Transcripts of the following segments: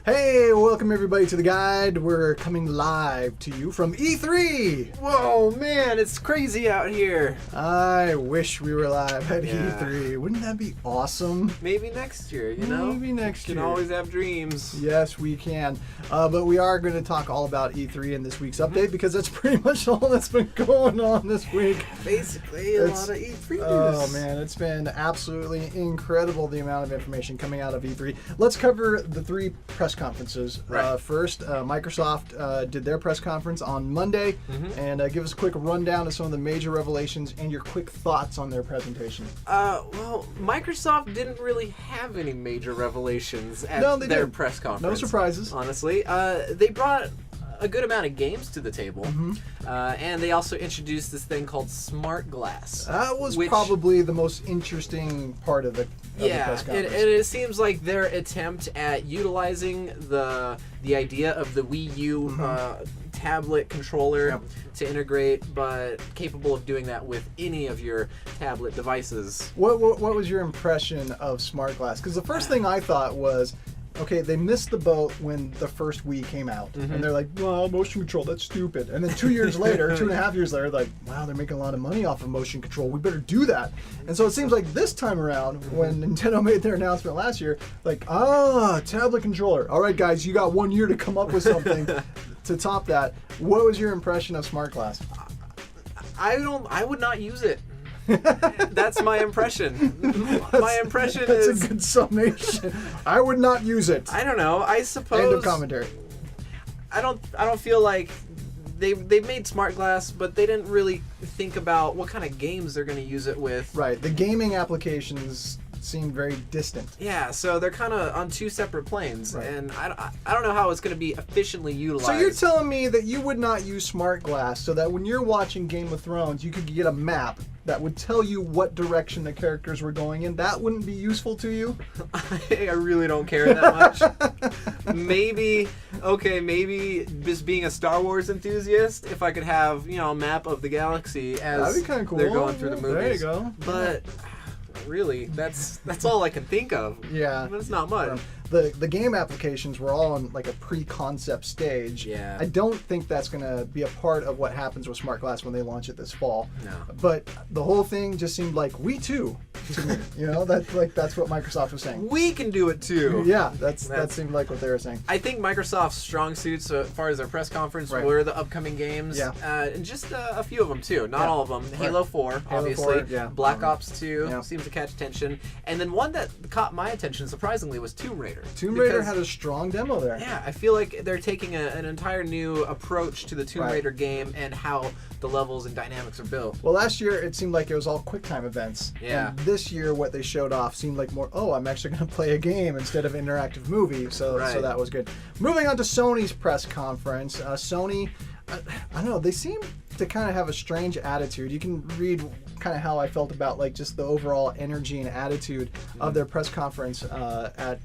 Hey, welcome everybody to the guide. We're coming live to you from E3. Whoa, man, it's crazy out here. I wish we were live at Yeah. E3. Wouldn't that be awesome? Maybe next year, you know? Maybe next You year. can always have dreams. Yes, we can. But we are going to talk all about E3 in this week's update because that's pretty much all that's been going on this week. Basically, a lot of E3 news. Oh man, it's been absolutely incredible the amount of information coming out of E3. Let's cover the three press conferences. Right. First, Microsoft did their press conference on Monday, and give us a quick rundown of some of the major revelations and your quick thoughts on their presentation. Well, Microsoft didn't really have any major revelations at they their didn't. press conference. No surprises. Honestly, they brought a good amount of games to the table, and they also introduced this thing called Smart Glass. That was which- probably the most interesting part of the press conference. it seems like their attempt at utilizing the idea of the Wii U tablet controller Yep. to integrate, but capable of doing that with any of your tablet devices. What was your impression of Smart Glass? Because the first thing I thought was, okay, they missed the boat when the first Wii came out. And they're like, well, motion control, that's stupid. And then 2 years later, 2.5 years later, like, wow, they're making a lot of money off of motion control. We better do that. And so it seems like this time around, when Nintendo made their announcement last year, like, tablet controller. All right, guys, you got 1 year to come up with something to top that. What was your impression of Smart Glass? I would not use it. That's my impression. My impression That's is a good summation. I would not use it. I don't know. I suppose End of commentary. I don't feel like they've made Smart Glass, but they didn't really think about what kind of games they're going to use it with. Right. The gaming applications seem very distant. Yeah, so they're kind of on two separate planes, Right. and I don't know how it's going to be efficiently utilized. So you're telling me that you would not use Smart Glass so that when you're watching Game of Thrones, you could get a map that would tell you what direction the characters were going in? That wouldn't be useful to you? I really don't care that much. maybe just being a Star Wars enthusiast, if I could have, a map of the galaxy as That'd be kind of cool. they're going through the movies. There you go. But really, that's all I can think of. Yeah. But it's not much. The game applications were all in like a pre-concept stage. Yeah. I don't think that's going to be a part of what happens with Smart Glass when they launch it this fall. No. But the whole thing just seemed like Wii 2 to me. That's what Microsoft was saying. We can do it too. Yeah, that seemed like what they were saying. I think Microsoft's strong suits, as far as their press conference, Right. were the upcoming games. Yeah. And just a few of them too. Not Yeah. all of them. Halo 4, Halo obviously. 4, yeah. Black Ops 2 Yeah. seems to catch attention. And then one that caught my attention, surprisingly, was Tomb Raider. Tomb Raider Because- had a strong demo there. Yeah, I feel like they're taking an entire new approach to the Tomb Right. Raider game and how the levels and dynamics are built. Well, last year it seemed like it was all QuickTime events. Yeah. And this year what they showed off seemed like more, I'm actually going to play a game instead of an interactive movie. So Right. that was good. Moving on to Sony's press conference. Sony, I don't know, they seem to kind of have a strange attitude. You can read kind of how I felt about like just the overall energy and attitude of their press conference at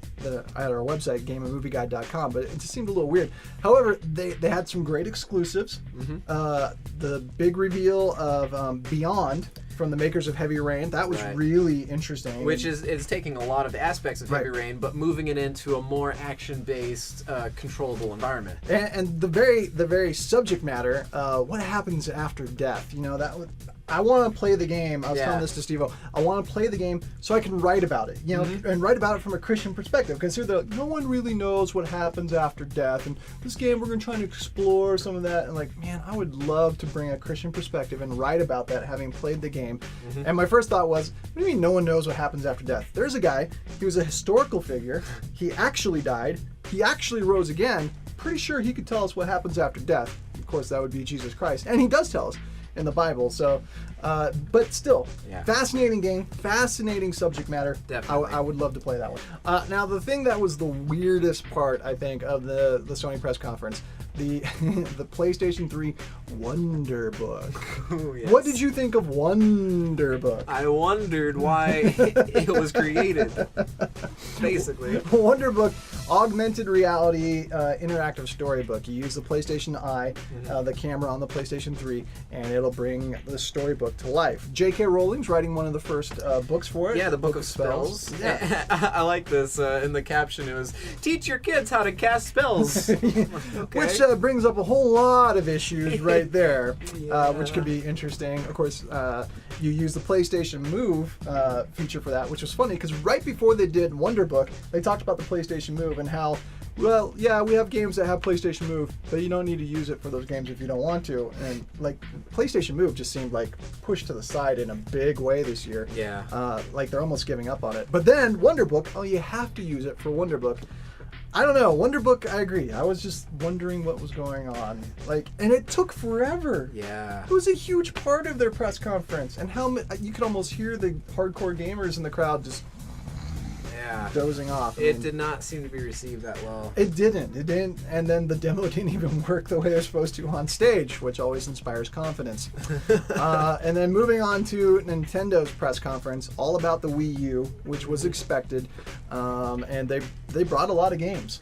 our website, gameandmovieguide.com, but it just seemed a little weird. However, they had some great exclusives. The big reveal of Beyond from the makers of Heavy Rain, that was Right. really interesting. Which is taking a lot of the aspects of Heavy Right. Rain, but moving it into a more action-based, controllable environment. and the very subject matter, what happens after death? I want to play the game. I was telling this to Steve-O. I want to play the game so I can write about it, and write about it from a Christian perspective. Because here they're like, no one really knows what happens after death, and this game we're going to try to explore some of that. And like, man, I would love to bring a Christian perspective and write about that, having played the game. And my first thought was, what do you mean no one knows what happens after death? There's a guy. He was a historical figure. He actually died. He actually rose again. Pretty sure he could tell us what happens after death. Of course, that would be Jesus Christ, and he does tell us in the Bible. So, but still, fascinating game, fascinating subject matter. Definitely. I would love to play that one. Now, the thing that was the weirdest part, I think, of the Sony press conference, the the PlayStation 3 Wonder Book. Ooh, yes. What did you think of Wonder Book? I wondered why it was created, basically. Wonder Book augmented reality interactive storybook. You use the PlayStation Eye, the camera on the PlayStation 3, and it'll bring the storybook to life. J.K. Rowling's writing one of the first books for it. Yeah, the Book of Spells. Yeah. I like this. In the caption, it was, teach your kids how to cast spells. Okay. Which brings up a whole lot of issues right there, which could be interesting. Of course, you use the PlayStation Move feature for that, which was funny because right before they did Wonderbook, they talked about the PlayStation Move and how, well, yeah, we have games that have PlayStation Move, but you don't need to use it for those games if you don't want to. And like PlayStation Move just seemed like pushed to the side in a big way this year. Yeah. Like they're almost giving up on it. But then Wonderbook, oh, you have to use it for Wonderbook. I don't know. Wonderbook, I agree. I was just wondering what was going on. And it took forever. Yeah. It was a huge part of their press conference. And you could almost hear the hardcore gamers in the crowd just dozing off. It did not seem to be received that well. It didn't. And then the demo didn't even work the way they're supposed to on stage, which always inspires confidence. And then moving on to Nintendo's press conference, all about the Wii U, which was expected. And they brought a lot of games.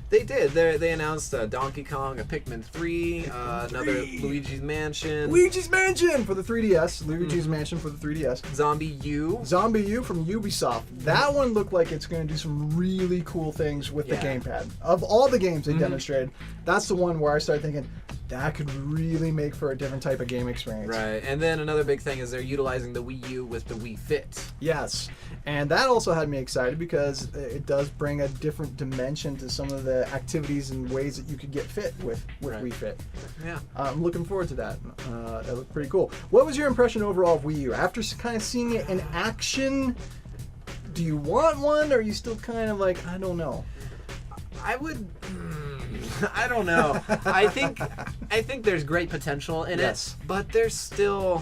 They did. They announced Donkey Kong, a Pikmin 3, another Luigi's Mansion. Luigi's Mansion for the 3DS. Luigi's Mansion for the 3DS. Zombie U. Zombie U from Ubisoft. That one looked like it's going to do some really cool things with the gamepad. Of all the games they demonstrated, that's the one where I started thinking, that could really make for a different type of game experience. Right, and then another big thing is they're utilizing the Wii U with the Wii Fit. Yes, and that also had me excited because it does bring a different dimension to some of the activities and ways that you could get fit with Wii Fit. Yeah. I'm looking forward to that. That looked pretty cool. What was your impression overall of Wii U? After kind of seeing it in action, do you want one, or are you still kind of like, I don't know? I would... I don't know. I think there's great potential in it, but there's still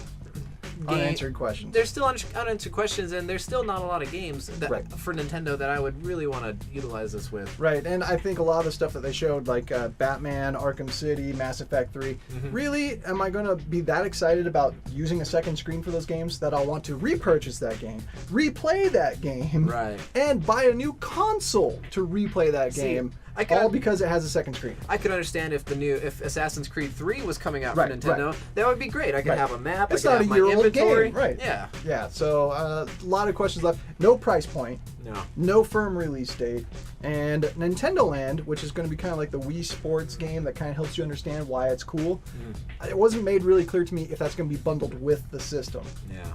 unanswered questions. There's still unanswered questions, and there's still not a lot of games that, for Nintendo that I would really want to utilize this with. Right, and I think a lot of the stuff that they showed, like Batman, Arkham City, Mass Effect 3, really, am I going to be that excited about using a second screen for those games that I'll want to repurchase that game, replay that game, and buy a new console to replay that game? All because it has a second screen. I could understand if Assassin's Creed 3 was coming out for Nintendo, that would be great. I could have a map, it's I could not have a my inventory. Game. Right. Yeah. Yeah, so a lot of questions left. No price point. No firm release date. And Nintendo Land, which is going to be kind of like the Wii Sports game that kind of helps you understand why it's cool. It wasn't made really clear to me if that's going to be bundled with the system.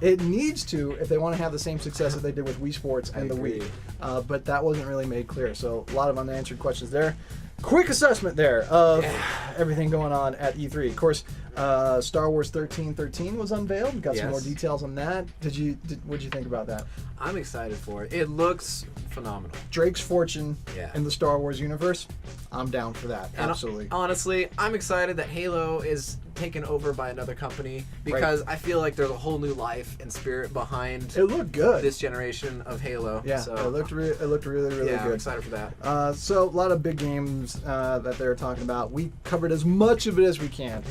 It needs to if they want to have the same success that they did with Wii Sports and the Wii. But that wasn't really made clear. So a lot of unanswered questions there. Quick assessment there of everything going on at E3. Of course, Star Wars 1313 was unveiled. Got some more details on that. What'd you think about that? I'm excited for it. It looks phenomenal. Drake's fortune in the Star Wars universe. I'm down for that. And absolutely. Honestly, I'm excited that Halo is taken over by another company because I feel like there's a whole new life and spirit behind it looked good. This generation of Halo. Yeah, so, it looked really good. I'm excited for that. So a lot of big games that they're talking about. We covered as much of it as we can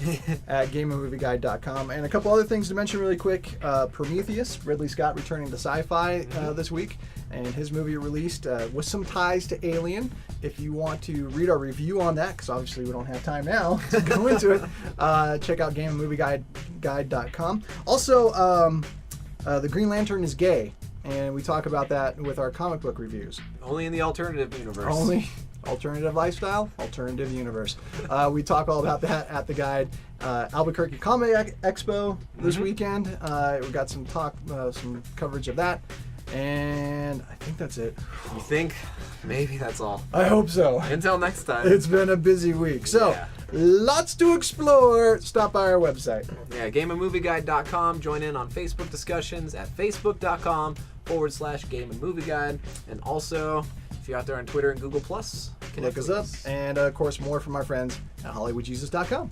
at GameAndMovieGuide.com. And a couple other things to mention really quick. Prometheus, Ridley Scott returning to sci-fi this week. And his movie released with some ties to Alien. If you want to read our review on that, because obviously we don't have time now to go into it, check out GameAndMovieGuide.com. Also, the Green Lantern is gay, and we talk about that with our comic book reviews. Only in the alternative universe. Only alternative lifestyle, alternative universe. We talk all about that at the guide. Albuquerque Comic Expo this weekend. We got some some coverage of that. And I think that's it. You think? Maybe that's all. I hope so. Until next time. It's been a busy week. So, lots to explore. Stop by our website. Yeah, GameAndMovieGuide.com. Join in on Facebook discussions at Facebook.com/GameAndMovieGuide. And also, if you're out there on Twitter and Google+, look us up. And, of course, more from our friends at HollywoodJesus.com.